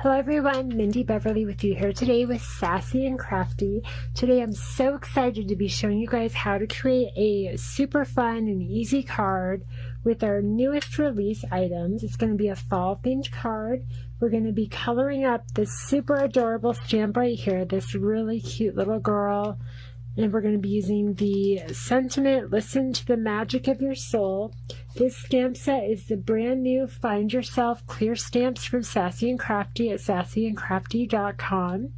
Hello everyone, Mindy Beverly with you here today with Sassy and Crafty. Today I'm so excited to be showing you guys how to create a super fun and easy card with our newest release items. It's going to be a fall themed card. We're going to be coloring up this super adorable stamp right here, this really cute little girl. And we're going to be using the sentiment, Listen to the Magic of Your Soul. This stamp set is the brand new Find Yourself clear stamps from Sassy and Crafty at sassyandcrafty.com.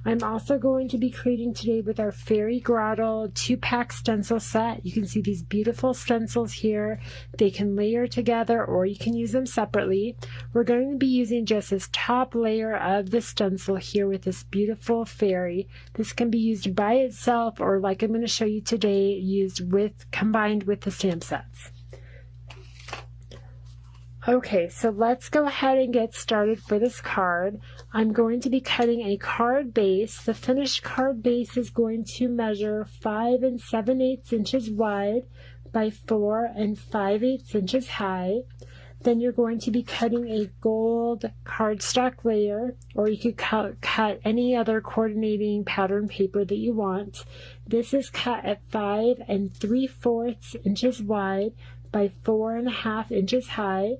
I'm also going to be creating today with our Fairy Grotto 2-pack stencil set. You can see these beautiful stencils here. They can layer together or you can use them separately. We're going to be using just this top layer of the stencil here with this beautiful fairy. This can be used by itself or, like I'm going to show you today, combined with the stamp sets. Okay, so let's go ahead and get started for this card. I'm going to be cutting a card base. The finished card base is going to measure 5 7/8 inches wide by 4 5/8 inches high. Then you're going to be cutting a gold cardstock layer, or you could cut any other coordinating pattern paper that you want. This is cut at 5 3/4 inches wide by 4 1/2 inches high.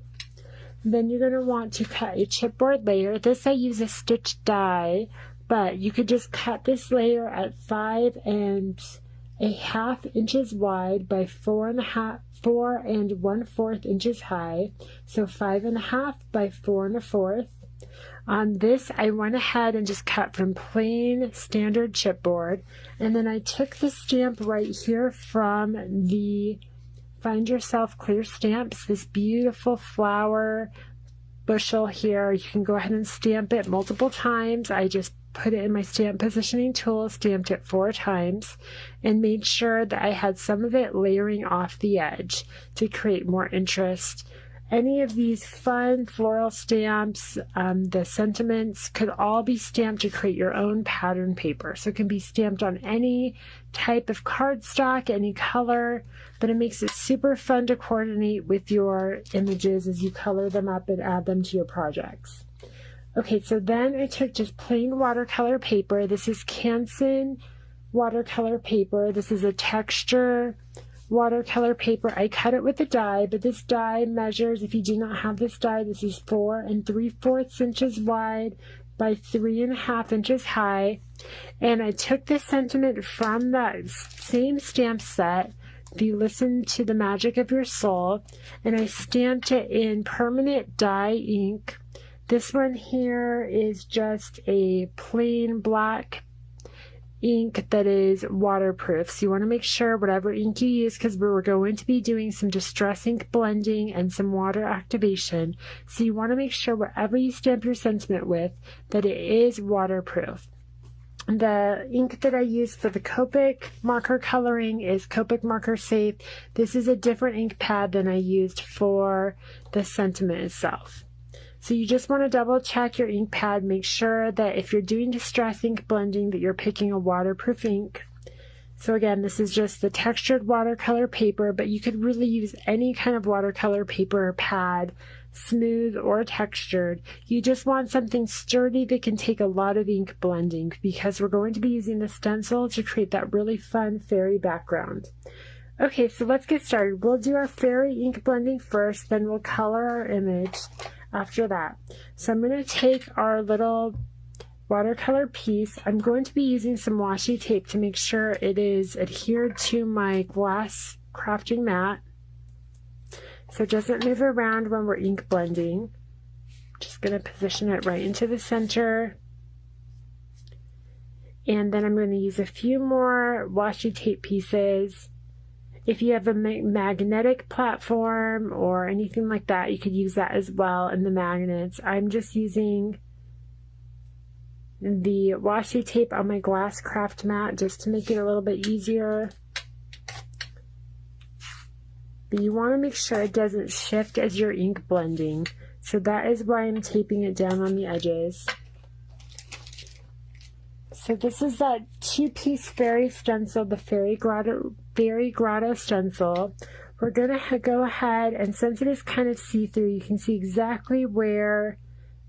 Then you're going to want to cut a chipboard layer. This I use a stitch die, but you could just cut this layer at 5 1/2 inches wide by 4 1/4 inches high. So 5 1/2 by 4 1/4. On this, I went ahead and just cut from plain standard chipboard. And then I took the stamp right here from the Find Yourself clear stamps, this beautiful flower bushel here. You can go ahead and stamp it multiple times. I just put it in my stamp positioning tool, stamped it 4 times, and made sure that I had some of it layering off the edge to create more interest. Any of these fun floral stamps, the sentiments, could all be stamped to create your own pattern paper. So it can be stamped on any type of cardstock, any color, but it makes it super fun to coordinate with your images as you color them up and add them to your projects. Okay, so then I took just plain watercolor paper. This is Canson watercolor paper. This is a texture watercolor paper. I cut it with a die, but this die measures, if you do not have this die, this is 4 3/4 inches wide by 3 1/2 inches high. And I took this sentiment from that same stamp set, the Listen to the Magic of Your Soul, and I stamped it in permanent dye ink. This one here is just a plain black ink that is waterproof. So you want to make sure whatever ink you use, because we're going to be doing some distress ink blending and some water activation. So you want to make sure whatever you stamp your sentiment with, that it is waterproof. The ink that I use for the Copic marker coloring is Copic Marker Safe. This is a different ink pad than I used for the sentiment itself. So you just want to double check your ink pad, make sure that if you're doing distress ink blending that you're picking a waterproof ink. So again, this is just the textured watercolor paper, but you could really use any kind of watercolor paper pad, smooth or textured. You just want something sturdy that can take a lot of ink blending, because we're going to be using the stencil to create that really fun fairy background. Okay, so let's get started. We'll do our fairy ink blending first, then we'll color our image after that. So I'm going to take our little watercolor piece. I'm going to be using some washi tape to make sure it is adhered to my glass crafting mat, so it doesn't move around when we're ink blending. Just going to position it right into the center. And then I'm going to use a few more washi tape pieces. If you have a magnetic platform or anything like that, you could use that as well, and the magnets. I'm just using the washi tape on my glass craft mat just to make it a little bit easier. But you want to make sure it doesn't shift as you're ink blending. So that is why I'm taping it down on the edges. So this is that 2-piece fairy stencil, the Fairy Grotto stencil. We're going to go ahead, and since it is kind of see-through, you can see exactly where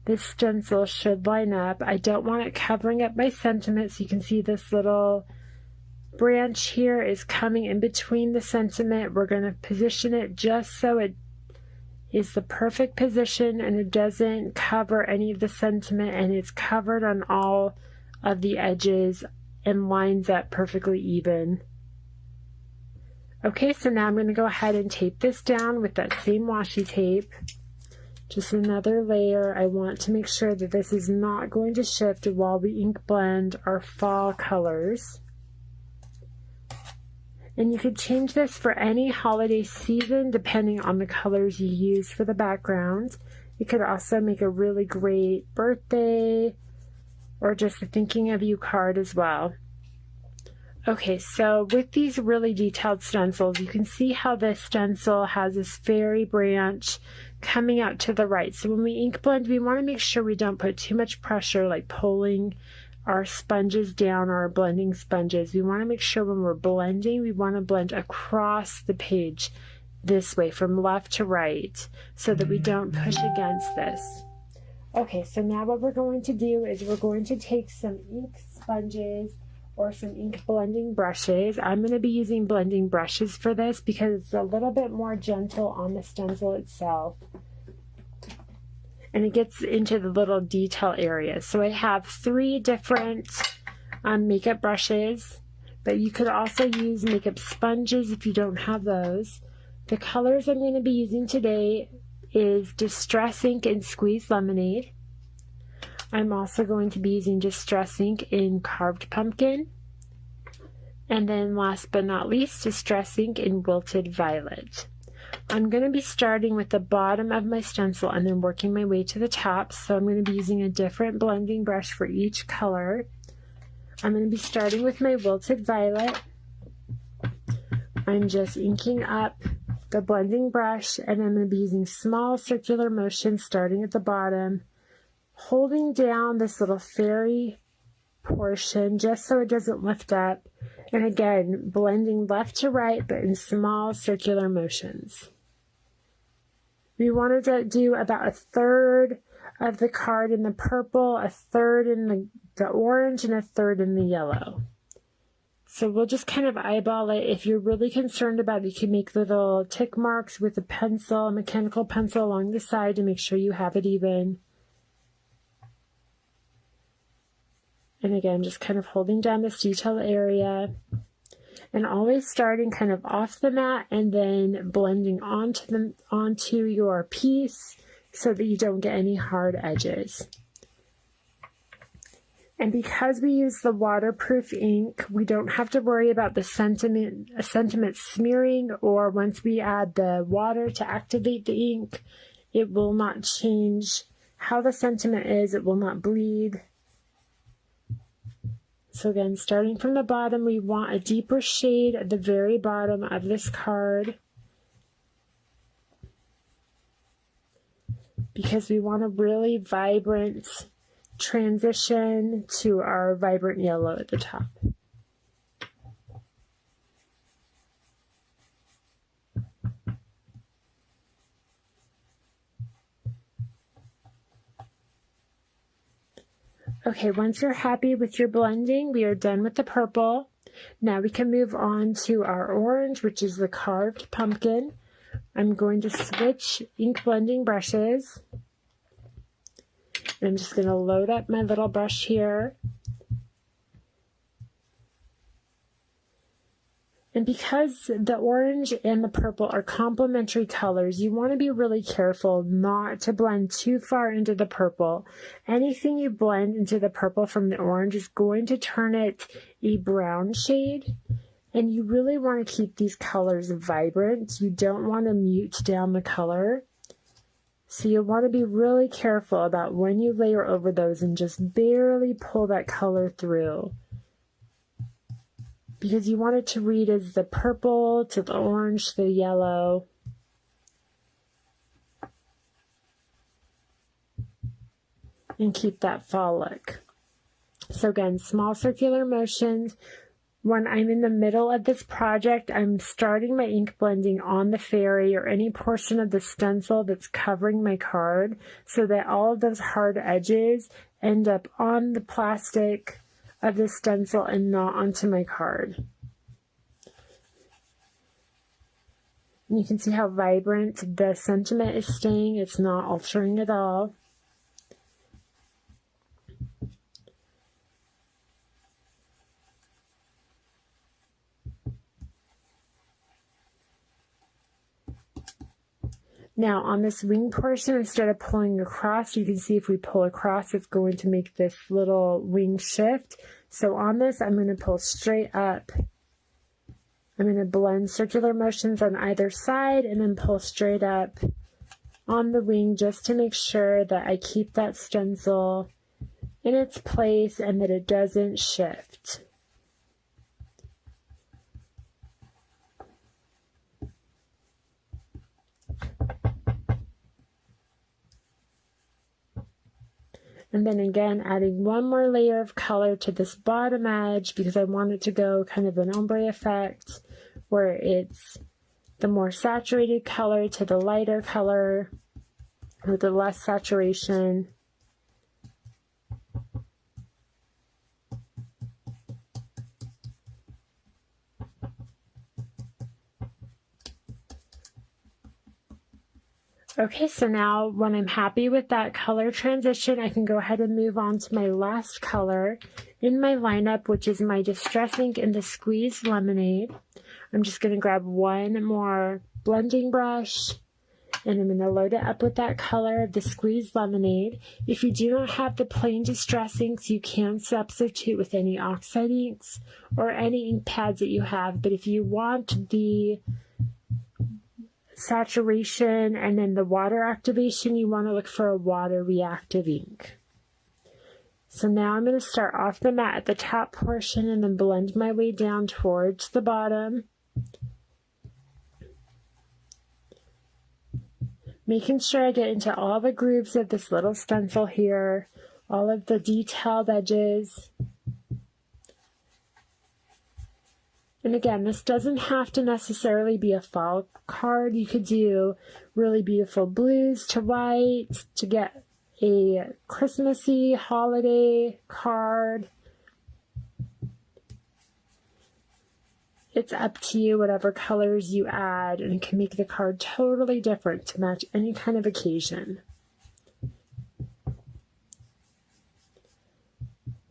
this stencil should line up. I don't want it covering up my sentiment, so you can see this little branch here is coming in between the sentiment. We're going to position it just so it is the perfect position and it doesn't cover any of the sentiment, and it's covered on all of the edges and lines up perfectly even. Okay, so now I'm going to go ahead and tape this down with that same washi tape. Just another layer. I want to make sure that this is not going to shift while we ink blend our fall colors. And you could change this for any holiday season depending on the colors you use for the background. You could also make a really great birthday or just a thinking of you card as well. Okay, so with these really detailed stencils, you can see how this stencil has this fairy branch coming out to the right. So when we ink blend, we want to make sure we don't put too much pressure, like pulling our sponges down, or our blending sponges. We want to make sure when we're blending, we want to blend across the page this way, from left to right, so that we don't push against this. Okay, so now what we're going to do is we're going to take some ink sponges or some ink blending brushes. I'm going to be using blending brushes for this because it's a little bit more gentle on the stencil itself, and it gets into the little detail areas. So I have 3 different makeup brushes, but you could also use makeup sponges if you don't have those. The colors I'm going to be using today is Distress Ink in Squeezed Lemonade. I'm also going to be using Distress Ink in Carved Pumpkin. And then last but not least, Distress Ink in Wilted Violet. I'm going to be starting with the bottom of my stencil and then working my way to the top. So I'm going to be using a different blending brush for each color. I'm going to be starting with my Wilted Violet. I'm just inking up the blending brush, and I'm going to be using small circular motions starting at the bottom, holding down this little fairy portion just so it doesn't lift up, and again blending left to right but in small circular motions. We wanted to do about 1/3 of the card in the purple, 1/3 in the orange, and 1/3 in the yellow. So we'll just kind of eyeball it. If you're really concerned about it, you can make little tick marks with a pencil, a mechanical pencil along the side to make sure you have it even. And again, just kind of holding down this detail area. And always starting kind of off the mat and then blending onto your piece so that you don't get any hard edges. And because we use the waterproof ink, we don't have to worry about the sentiment smearing, or once we add the water to activate the ink, it will not change how the sentiment is. It will not bleed. So again, starting from the bottom, we want a deeper shade at the very bottom of this card, because we want a really vibrant transition to our vibrant yellow at the top. Okay, once you're happy with your blending, we are done with the purple. Now we can move on to our orange, which is the Carved Pumpkin. I'm going to switch ink blending brushes. I'm just going to load up my little brush here. And because the orange and the purple are complementary colors, you want to be really careful not to blend too far into the purple. Anything you blend into the purple from the orange is going to turn it a brown shade. And you really want to keep these colors vibrant. You don't want to mute down the color. So you'll want to be really careful about when you layer over those and just barely pull that color through, because you want it to read as the purple to the orange to the yellow. And keep that fall look. So again, small circular motions. when I'm in the middle of this project, I'm starting my ink blending on the fairy or any portion of the stencil that's covering my card so that all of those hard edges end up on the plastic of the stencil and not onto my card. And you can see how vibrant the sentiment is staying. It's not altering at all. Now on this wing portion, instead of pulling across, you can see if we pull across, it's going to make this little wing shift. So on this, I'm going to pull straight up. I'm going to blend circular motions on either side and then pull straight up on the wing just to make sure that I keep that stencil in its place and that it doesn't shift. And then again, adding one more layer of color to this bottom edge because I want it to go kind of an ombre effect where it's the more saturated color to the lighter color with the less saturation. Okay, so now when I'm happy with that color transition, I can go ahead and move on to my last color in my lineup, which is my Distress Ink in the Squeezed Lemonade. I'm just going to grab one more blending brush, and I'm going to load it up with that color of the Squeezed Lemonade. If you do not have the plain Distress Inks, you can substitute with any oxide inks or any ink pads that you have, but if you want the saturation and then the water activation, you want to look for a water reactive ink. So now I'm going to start off the mat at the top portion and then blend my way down towards the bottom, making sure I get into all the grooves of this little stencil here, all of the detailed edges. And again, this doesn't have to necessarily be a fall card. You could do really beautiful blues to whites to get a Christmassy holiday card. It's up to you, whatever colors you add, and it can make the card totally different to match any kind of occasion.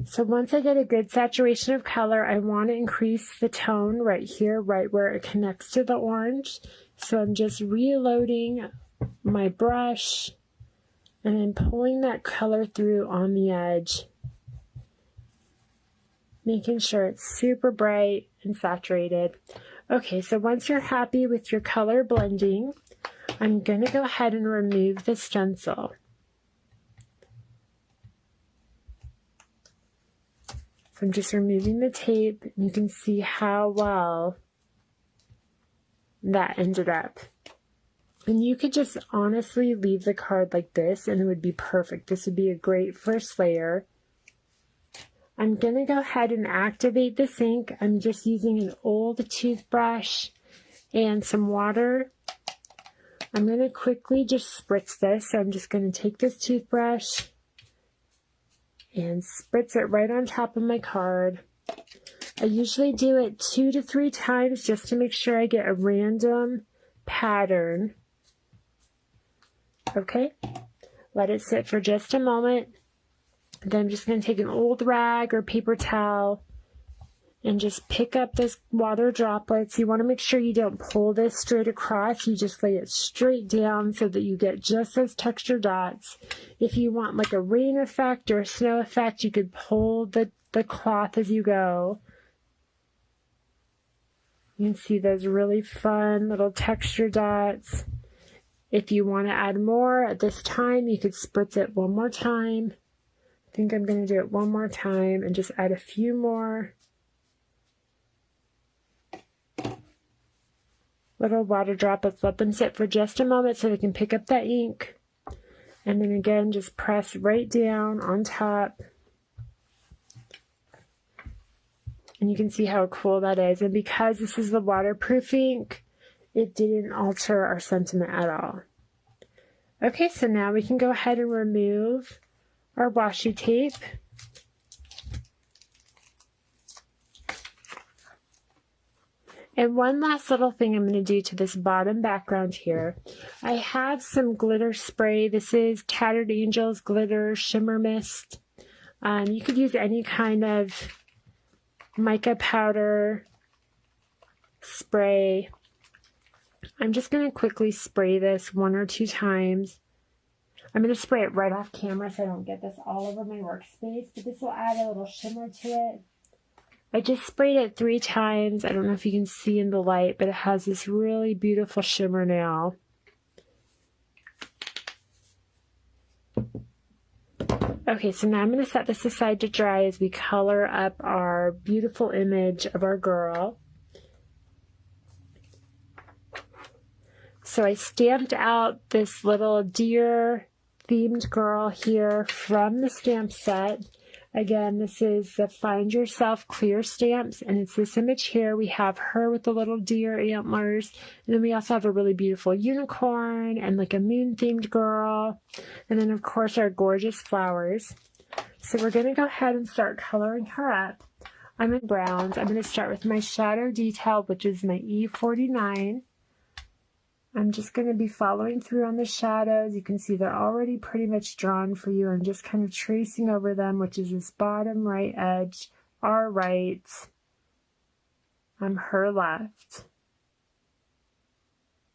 So once I get a good saturation of color, I want to increase the tone right here, right where it connects to the orange. So I'm just reloading my brush and then pulling that color through on the edge, making sure it's super bright and saturated. Okay, so once you're happy with your color blending, I'm going to go ahead and remove the stencil. So I'm just removing the tape, and you can see how well that ended up. And you could just honestly leave the card like this and it would be perfect. This would be a great first layer. I'm going to go ahead and activate this ink. I'm just using an old toothbrush and some water. I'm going to quickly just spritz this. So I'm just going to take this toothbrush and spritz it right on top of my card. I usually do it 2 to 3 times just to make sure I get a random pattern. Okay, let it sit for just a moment. Then I'm just going to take an old rag or paper towel and just pick up those water droplets. You want to make sure you don't pull this straight across. You just lay it straight down so that you get just those texture dots. If you want like a rain effect or a snow effect, you could pull the cloth as you go. You can see those really fun little texture dots. If you want to add more at this time, you could spritz it one more time. I think I'm going to do it one more time and just add a few more little water droplets. Let them sit for just a moment so they can pick up that ink. And then again, just press right down on top. And you can see how cool that is. And because this is the waterproof ink, it didn't alter our sentiment at all. Okay, so now we can go ahead and remove our washi tape. And one last little thing I'm going to do to this bottom background here. I have some glitter spray. This is Tattered Angels Glitter Shimmer Mist. You could use any kind of mica powder spray. I'm just going to quickly spray this 1 or 2 times. I'm going to spray it right off camera so I don't get this all over my workspace, but this will add a little shimmer to it. I just sprayed it 3 times. I don't know if you can see in the light, but it has this really beautiful shimmer now. Okay, so now I'm going to set this aside to dry as we color up our beautiful image of our girl. So I stamped out this little deer themed girl here from the stamp set. Again, this is the Find Yourself clear stamps, and it's this image here. We have her with the little deer antlers, and then we also have a really beautiful unicorn and like a moon-themed girl, and then of course our gorgeous flowers. So we're going to go ahead and start coloring her up. I'm in browns. I'm going to start with my shadow detail, which is my E49. I'm just going to be following through on the shadows. You can see they're already pretty much drawn for you. I'm just kind of tracing over them, which is this bottom right edge, our right, her left.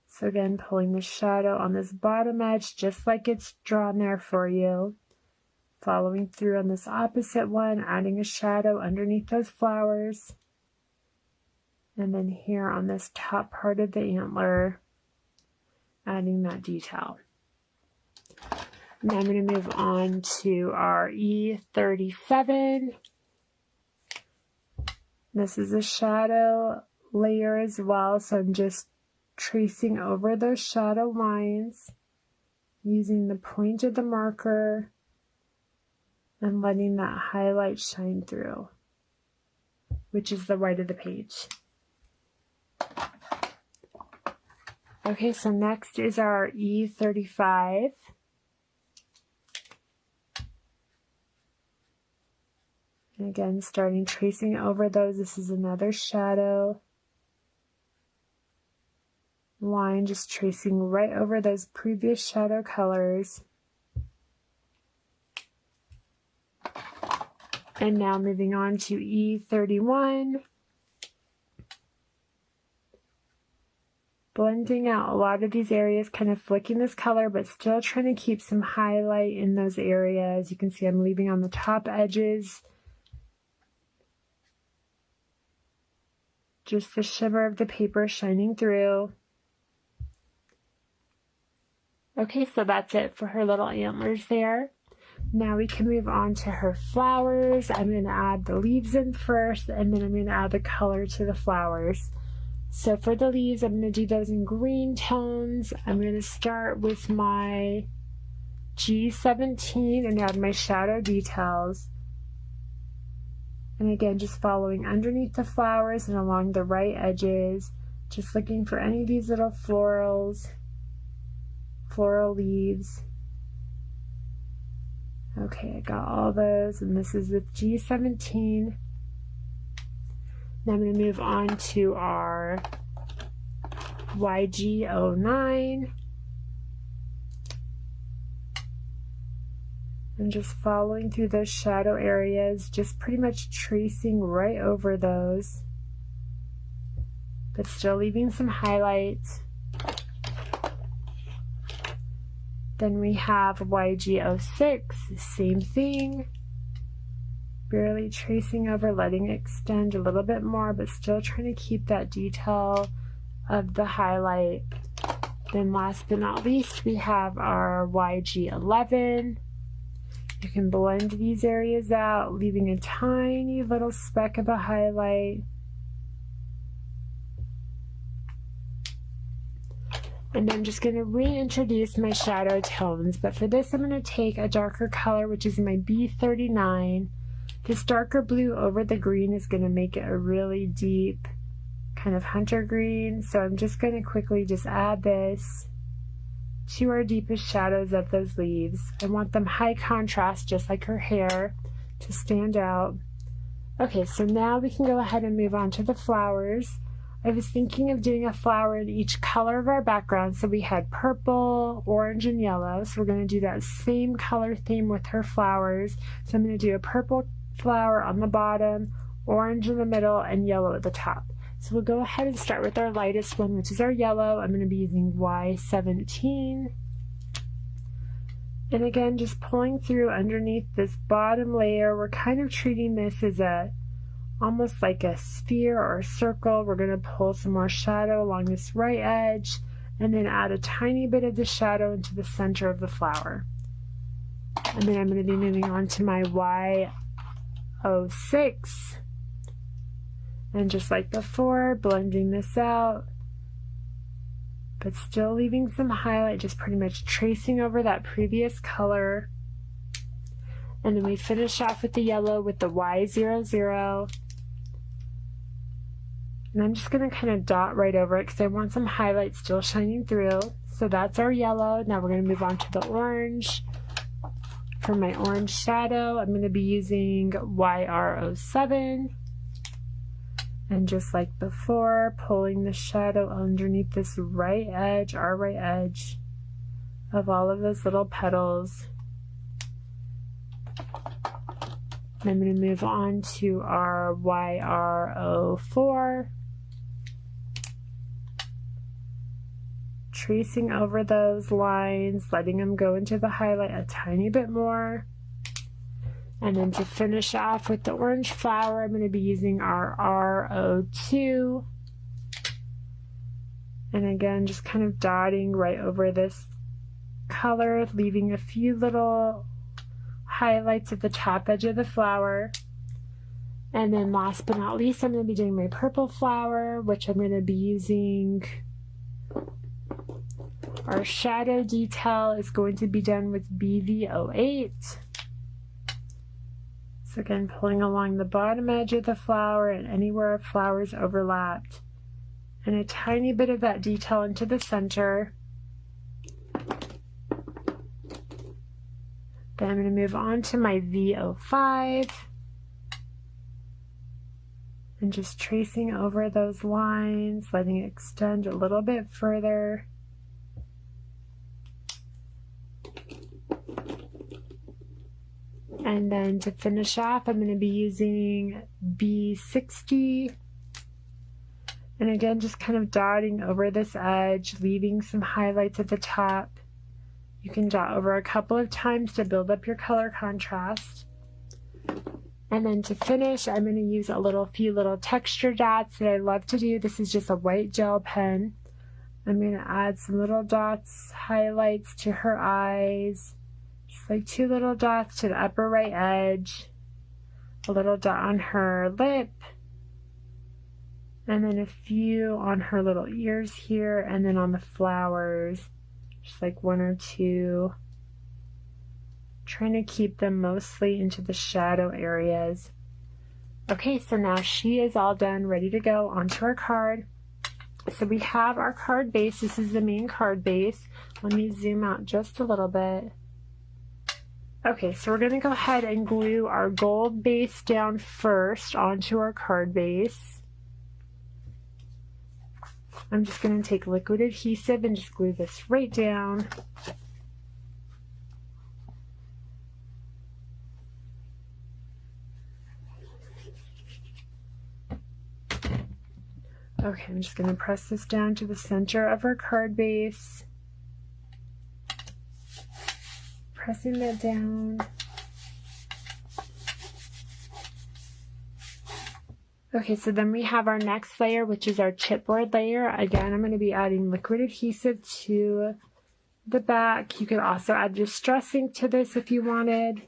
So again, pulling the shadow on this bottom edge, just like it's drawn there for you. Following through on this opposite one, adding a shadow underneath those flowers. And then here on this top part of the antler, adding that detail. Now I'm going to move on to our E37. This is a shadow layer as well, so I'm just tracing over those shadow lines using the point of the marker and letting that highlight shine through, which is the right of the page. Okay, so next is our E35. And again, starting tracing over those. This is another shadow line, just tracing right over those previous shadow colors. And now moving on to E31. Blending out a lot of these areas, kind of flicking this color, but still trying to keep some highlight in those areas. You can see I'm leaving on the top edges just the shimmer of the paper shining through. Okay, so that's it for her little antlers there. Now we can move on to her flowers. I'm going to add the leaves in first, and then I'm going to add the color to the flowers. So for the leaves, I'm going to do those in green tones. I'm going to start with my G17 and add my shadow details. And again, just following underneath the flowers and along the right edges, just looking for any of these little floral leaves. Okay, I got all those, and this is with G17. Now I'm going to move on to our 𝐂𝐤𝐡. And just following through those shadow areas, just pretty much tracing right over those, but still leaving some highlights. Then we have 𝐂𝐤𝐡06, same thing. Barely tracing over, letting it extend a little bit more, but still trying to keep that detail of the highlight. Then last but not least, we have our 𝐂𝐤11. You can blend these areas out, leaving a tiny little speck of a highlight. And I'm just going to reintroduce my shadow tones, but for this I'm going to take a darker color, which is my B39. This darker blue over the green is going to make it a really deep kind of hunter green. So I'm just going to quickly just add this to our deepest shadows of those leaves. I want them high contrast, just like her hair, to stand out. Okay, so now we can go ahead and move on to the flowers. I was thinking of doing a flower in each color of our background. So we had purple, orange, and yellow. So we're going to do that same color theme with her flowers. So I'm going to do a purple flower on the bottom, orange in the middle, and yellow at the top. So we'll go ahead and start with our lightest one, which is our yellow. I'm going to be using 𝐲17. And again, just pulling through underneath this bottom layer. We're kind of treating this as almost like a sphere or a circle. We're going to pull some more shadow along this right edge and then add a tiny bit of the shadow into the center of the flower. And then I'm going to be moving on to my 𝐲06. And just like before, blending this out, but still leaving some highlight, just pretty much tracing over that previous color. And then we finish off with the yellow with the 𝐲00. And I'm just going to kind of dot right over it because I want some highlight still shining through. So that's our yellow. Now we're going to move on to the orange. For my orange shadow, I'm going to be using 𝐲R07. And just like before, pulling the shadow underneath this right edge, our right edge of all of those little petals. And I'm going to move on to our 𝐲R04. Tracing over those lines, letting them go into the highlight a tiny bit more. And then to finish off with the orange flower, I'm going to be using our R02. And again, just kind of dotting right over this color, leaving a few little highlights at the top edge of the flower. And then last but not least, I'm going to be doing my purple flower, which I'm going to be using. Our shadow detail is going to be done with BV08. So again, pulling along the bottom edge of the flower and anywhere our flowers overlapped. And a tiny bit of that detail into the center. Then I'm going to move on to my V05. And just tracing over those lines, letting it extend a little bit further. And then to finish off, I'm going to be using B60. And again, just kind of dotting over this edge, leaving some highlights at the top. You can dot over a couple of times to build up your color contrast. And then to finish, I'm going to use a few little texture dots that I love to do. This is just a white gel pen. I'm going to add some little dots, highlights to her eyes. Just like 2 little dots to the upper right edge, a little dot on her lip, and then a few on her little ears here, and then on the flowers, just like 1 or 2. Trying to keep them mostly into the shadow areas. Okay, so now she is all done, ready to go onto our card. So we have our card base. This is the main card base. Let me zoom out just a little bit. Okay, so we're going to go ahead and glue our gold base down first onto our card base. I'm just going to take liquid adhesive and just glue this right down. Okay, I'm just going to press this down to the center of our card base. Pressing that down. Okay, so then we have our next layer, which is our chipboard layer. Again, I'm going to be adding liquid adhesive to the back. You could also add distress ink to this if you wanted.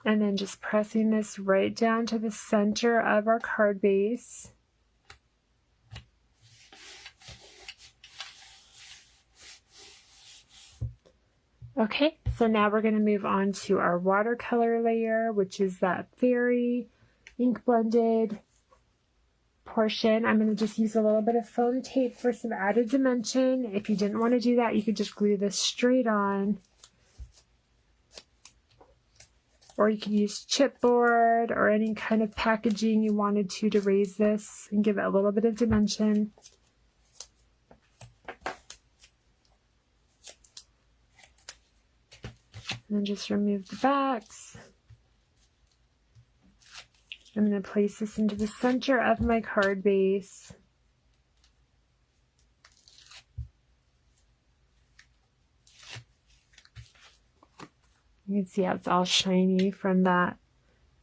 And then just pressing this right down to the center of our card base. Okay, So now we're going to move on to our watercolor layer, which is that fairy ink blended portion. I'm going to just use a little bit of foam tape for some added dimension. If you didn't want to do that, you could just glue this straight on. Or you could use chipboard or any kind of packaging you wanted to raise this and give it a little bit of dimension. And then just remove the backs. I'm going to place this into the center of my card base. You can see how it's all shiny from that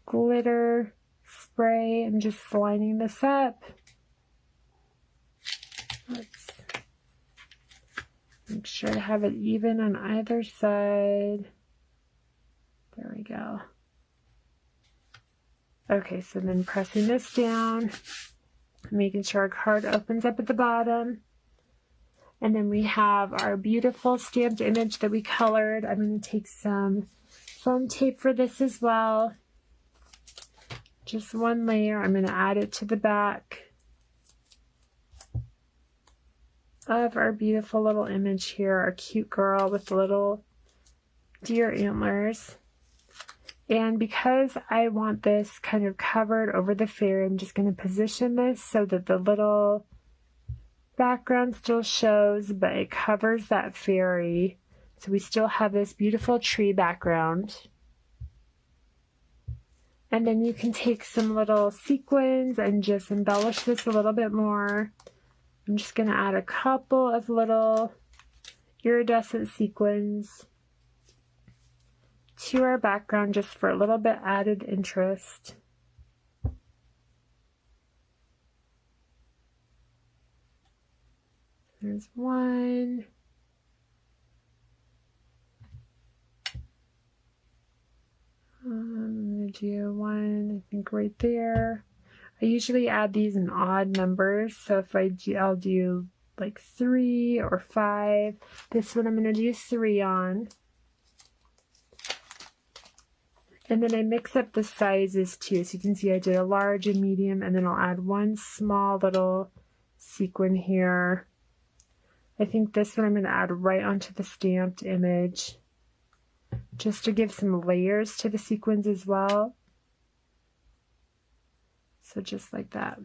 glitter spray. I'm just lining this up. Let's make sure to have it even on either side. There we go. Okay, so then pressing this down, making sure our card opens up at the bottom. And then we have our beautiful stamped image that we colored. I'm going to take some foam tape for this as well. Just one layer. I'm going to add it to the back of our beautiful little image here, our cute girl with little deer antlers. And because I want this kind of covered over the fairy, I'm just going to position this so that the little background still shows, but it covers that fairy. So we still have this beautiful tree background. And then you can take some little sequins and just embellish this a little bit more. I'm just going to add a couple of little iridescent sequins to our background just for a little bit added interest. There's one. I'm going to do one, I think, right there. I usually add these in odd numbers, so if I do, I'll do like 3 or 5. This one I'm going to do 3 on. And then I mix up the sizes too, so you can see I did a large and medium, and then I'll add one small little sequin here. I think this one I'm going to add right onto the stamped image, just to give some layers to the sequins as well. So just like that.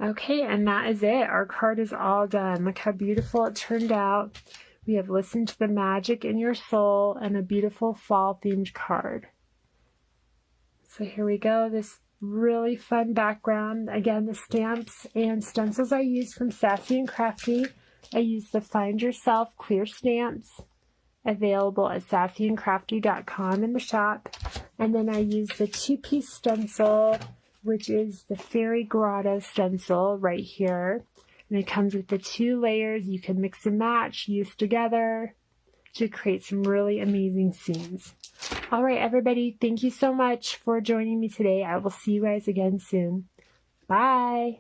Okay, and that is it. Our card is all done. Look how beautiful it turned out. We have listened to the magic in your soul and a beautiful fall themed card. So here we go. This really fun background. Again, the stamps and stencils I used from Sassy and Crafty. I used the Find Yourself clear stamps, available at sassyandcrafty.com in the shop. And then I used the 2-piece stencil, which is the Fairy Grotto stencil right here. And it comes with the 2 layers you can mix and match, use together to create some really amazing scenes. All right, everybody, thank you so much for joining me today. I will see you guys again soon. Bye.